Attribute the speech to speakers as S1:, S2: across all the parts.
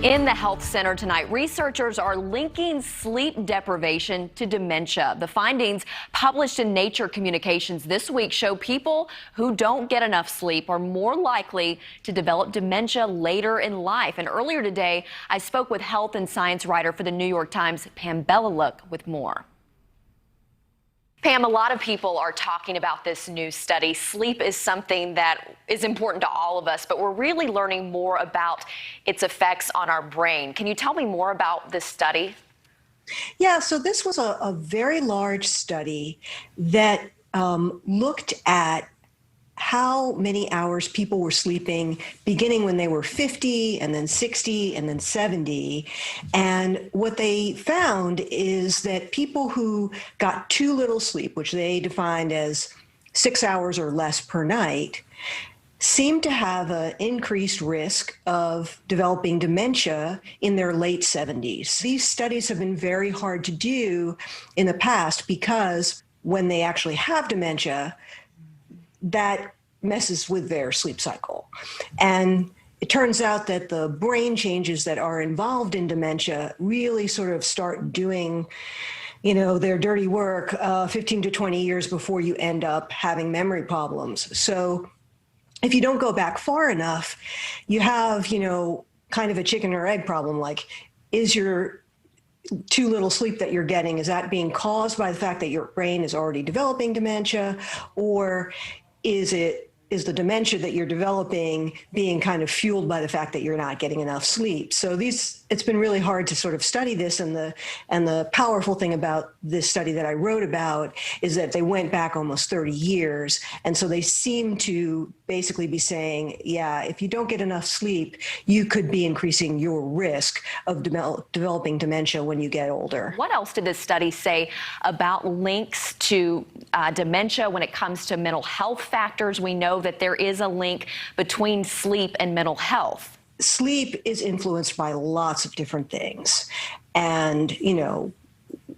S1: In the health center tonight, researchers are linking sleep deprivation to dementia. The findings published in Nature Communications this week show people who don't get enough sleep are more likely to develop dementia later in life. And earlier today, I spoke with health and science writer for the New York Times, Pam Bellaluk, with more. Pam, a lot of people are talking about this new study. Sleep is something that is important to all of us, but we're really learning more about its effects on our brain. Can you tell me more about this study?
S2: Yeah, so this was a very large study that looked at how many hours people were sleeping beginning when they were 50 and then 60 and then 70. And what they found is that people who got too little sleep, which they defined as 6 hours or less per night, seemed to have an increased risk of developing dementia in their late 70s. These studies have been very hard to do in the past because when they actually have dementia, that messes with their sleep cycle. And it turns out that the brain changes that are involved in dementia really sort of start doing, their dirty work 15 to 20 years before you end up having memory problems. So if you don't go back far enough, you have, kind of a chicken or egg problem. Like, is your too little sleep that you're getting, is that being caused by the fact that your brain is already developing dementia, or is the dementia that you're developing being kind of fueled by the fact that you're not getting enough sleep? So it's been really hard to sort of study this, and the powerful thing about this study that I wrote about is that they went back almost 30 years, and so they seem to basically be saying, yeah, if you don't get enough sleep, you could be increasing your risk of developing dementia when you get older.
S1: What else did this study say about links to dementia when it comes to mental health factors? We know that there is a link between sleep and mental health.
S2: Sleep is influenced by lots of different things, and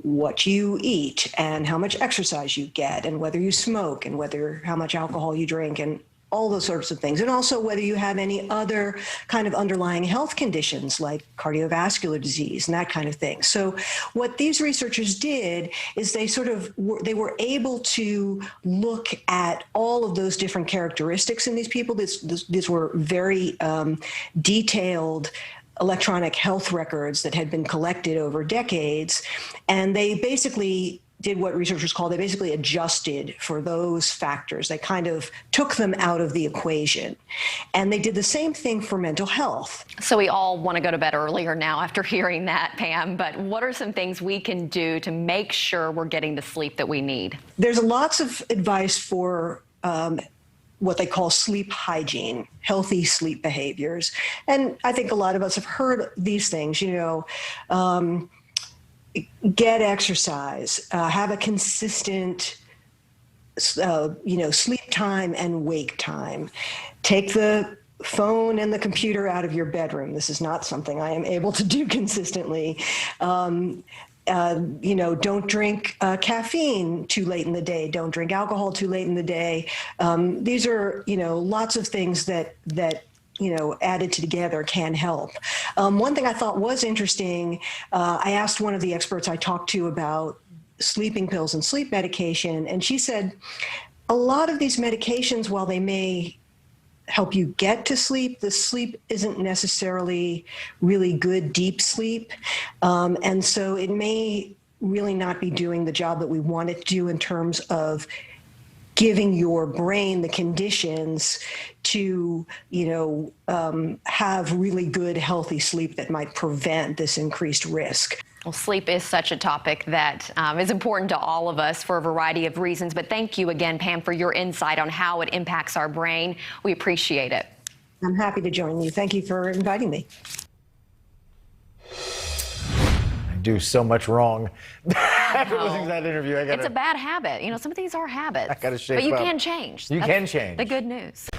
S2: what you eat and how much exercise you get and whether you smoke and how much alcohol you drink and all those sorts of things, and also whether you have any other kind of underlying health conditions like cardiovascular disease and that kind of thing. So what these researchers did is they were able to look at all of those different characteristics in these people. These were very detailed electronic health records that had been collected over decades, and they basically did what researchers call, they basically adjusted for those factors. They kind of took them out of the equation. And they did the same thing for mental health.
S1: So we all want to go to bed earlier now after hearing that, Pam, but what are some things we can do to make sure we're getting the sleep that we need?
S2: There's lots of advice for what they call sleep hygiene, healthy sleep behaviors. And I think a lot of us have heard these things, get exercise, have a consistent, sleep time and wake time. Take the phone and the computer out of your bedroom. This is not something I am able to do consistently. Don't drink caffeine too late in the day. Don't drink alcohol too late in the day. These are, lots of things that added together can help. One thing I thought was interesting, I asked one of the experts I talked to about sleeping pills and sleep medication, and she said a lot of these medications, while they may help you get to sleep, the sleep isn't necessarily really good deep sleep. And so it may really not be doing the job that we want it to do in terms of giving your brain the conditions to, have really good, healthy sleep that might prevent this increased risk.
S1: Well, sleep is such a topic that is important to all of us for a variety of reasons. But thank you again, Pam, for your insight on how it impacts our brain. We appreciate it.
S2: I'm happy to join you. Thank you for inviting me.
S3: Do so much wrong. After listening to that interview,
S1: it's a bad habit. Some of these are habits.
S3: I gotta shape
S1: But you
S3: up.
S1: can change.
S3: You can change.
S1: The good news.